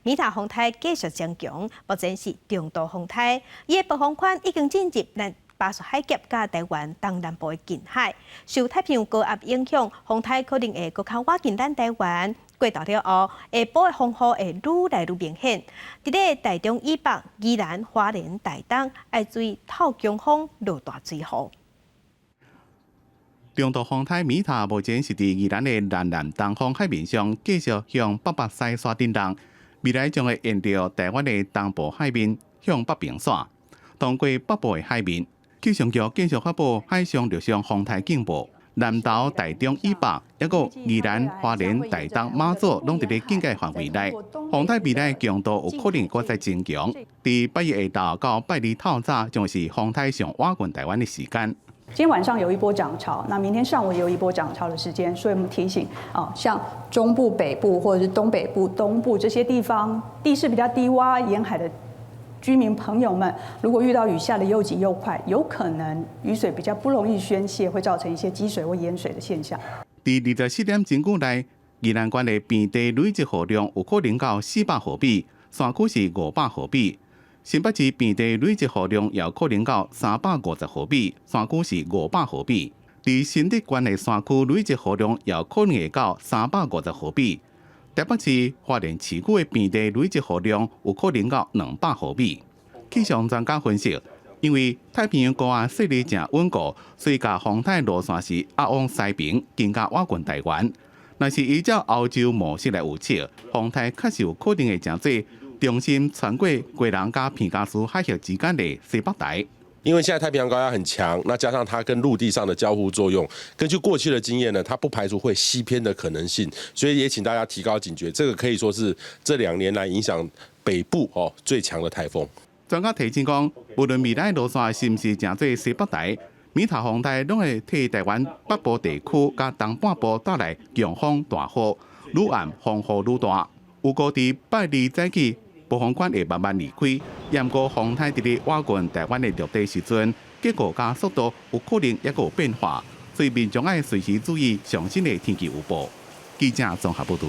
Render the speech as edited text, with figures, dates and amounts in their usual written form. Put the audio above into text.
米塔风台继续增强，目前是中度风台，伊的暴风圈已经进入咱巴士海峡甲台湾东南部的近海，受太平洋高压影响，风台可能会搁较靠近咱台湾。过到了后，下晡的风雨会愈来愈明显。伫咧台中以北、宜兰、花莲、台东，要注意透强风、落大水雨。中度风台米塔目前是伫宜兰的南东方海面上继续向北北西刷震动，未来将会沿着台湾的东部海面向北平刷，通过北部的海面。气象局继续发布海上陆上风台警报。南投、台中以北，还有宜兰、花莲、台东、马祖，拢伫咧警戒范围内。风台未来强度有可能搁再增强。伫8月下昼到8日透早，将是风台上划过台湾的时间。今天晚上有一波涨潮，那明天上午也有一波涨潮的时间，所以我们提醒像中部、北部或者是东北部、东部这些地方，地势比较低洼、沿海的居民朋友们，如果遇到雨下的又急又快，有可能雨水比较不容易宣泄，会造成一些积水或淹水的现象。伫24点钟久内，宜兰县的平地累积雨量有可能到400毫米，山区是500毫米。新北市平地累积雨量也有可能到350毫米，山区是500毫米。伫新竹县的山区累积雨量也有可能会到350毫米。台北市花莲市区的平地累积雨量有可能到200毫米。气象专家分析，因为太平洋高压势力正稳固，所以甲风台路线是压往西平，更加划过台湾。若是依照欧洲模式来预测，风台确实有可能会真济中心穿过贵人甲片加斯海峡之间的西北台。因为现在太平洋高压很强，那加上它跟陆地上的交互作用，根据过去的经验呢，它不排除会西偏的可能性，所以也请大家提高警觉。这个可以说是这2年来影响北部最强的台风。专家提醒讲，无论未来路线是毋是真做西北台，米塔风台拢会替台湾北部地区甲东半部带来强风大雨，愈暗风雨愈大。有估伫8日早起，暴风圈会慢慢离开，严过风台伫咧划过台湾的陆地时阵，结果加速度有可能也有变化，所以民众要随时注意上新的天气预报。记者综合报道。